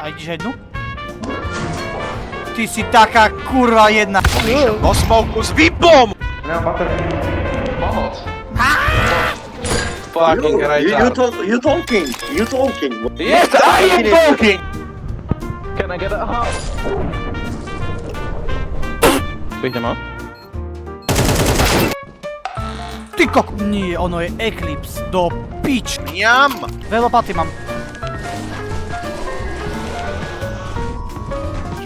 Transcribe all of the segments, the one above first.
A ideš jednu? Ty si taká kurva jedna. Do smoku s vypom! Nemám baterky. Pomoc. Fucking great job. You talking. Yes, I am talking! Can I get a hop? Vyjdem ho? Ty kok... Nie, ono je Eclipse. Do pič. Mňam! Dve lopaty mám.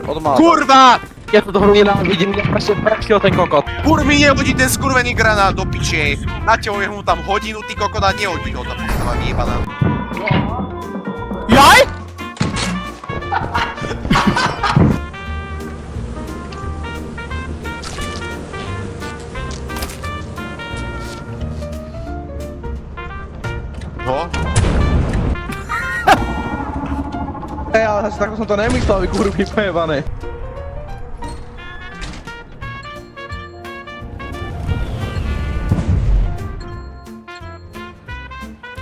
Odmala. Kurva! Ja to toho nenávidím, ja proste prašil ten kokot. Kur mi nehodí ten skurvený granát do piče. Naťahujem mu tam hodinu, ty kokot, a nehodí ho tam. Má vyjebaná. Jaj? No? Ej, ale asi takto som to nemyslel, vy kurvy pojebané.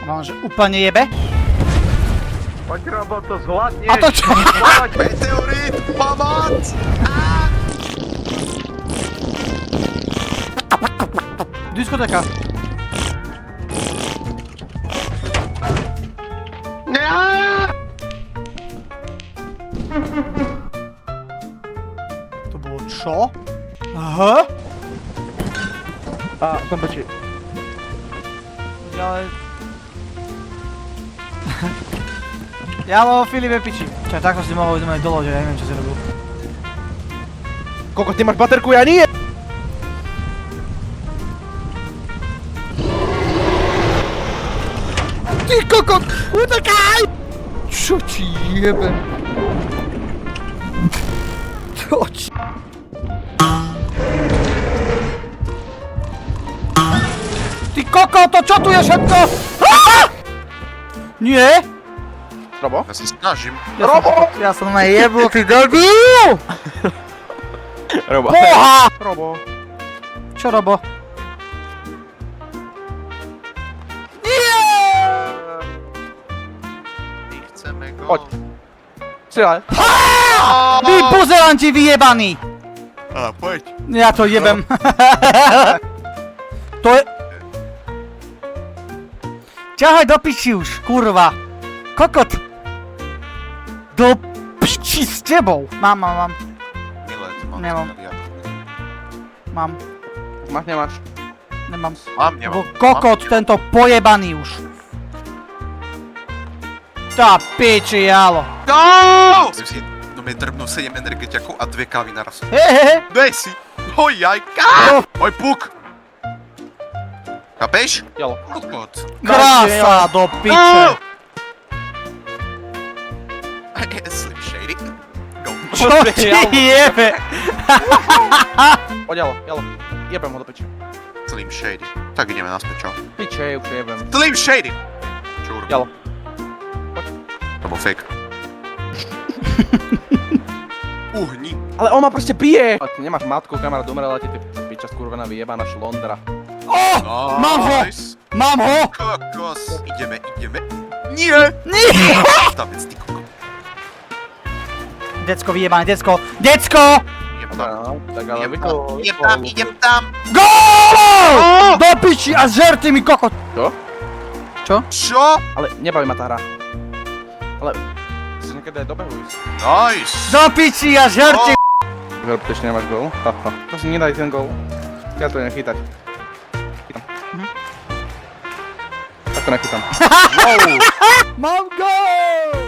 Mám, že úplne jebe. Poď robot, to zvládneš. A to čo? Meteorit, pomoc! Diskotéka. To bolo čo? Aha? A, som peči. Ale... Ja vo Filipe piči. Čak, takto si mohol ísť do lode, ja neviem, čo si robil. Kokot, ty máš baterku, ja nie! Ty kokot! Utekaj! Čo ti jebe? Čo ti... Ty kokot, to čo tu je všetko? Nie? Robo? Ja sa snažím. Ja som na jebol, ty debil! Robo. Boha! Robo. Čo Robo? Nie! My chceme go. Poď. Strieľaj. Vy buzelanti vyjebaní! A, poď. Ja to jebem. To je... Ťahaj do piči už, kurva. Kokot. Do piči s tebou. Mám. Milet, mám. Nemám. Mám. Máš, nemáš. Nemám. Nemám. Bo kokot, tento pojebaný už. Tá piči, jalo. Go! Musím si drbnúť 7 energetiakov a 2 kávy naraz. Hehehe. Dej si! Hoj, jajka! Hoj, puk! Chápeš? Jalo. Kokot. Krása do piče. Slim Shady. Go. Čo ti jebe? Poď, jalo. Jebem ho do piči. Slim Shady. Tak ideme naspäť, čo? Piče, už jebem. Slim Shady! Čur. Jalo. To bol fake. Uhni. Ale on ma proste bije! Ty nemáš matku, kamarát, umrela ti, ty piča skurvená vyjebaná šlondra. Mám ho! Nice. Mám ho! Kokos. Ideme. Nie! Nie! Stavec, ty kokos. Decko vyjebané, decko! Idem tam. Tak ale vyko... Idem tam. GÓL! Do piči a žer ty mi kokot! Čo? Čo? Ale nebaví ma tá hra. Ale... Si niekedy aj dobehuj. Nice. Do piči a žer ty! Verb, ty ešte nemáš gól? Haha. Prosím, nedaj ten gól. Ja to idem chytať. Chytám. Tak to nechytám. Wow! Mám gól!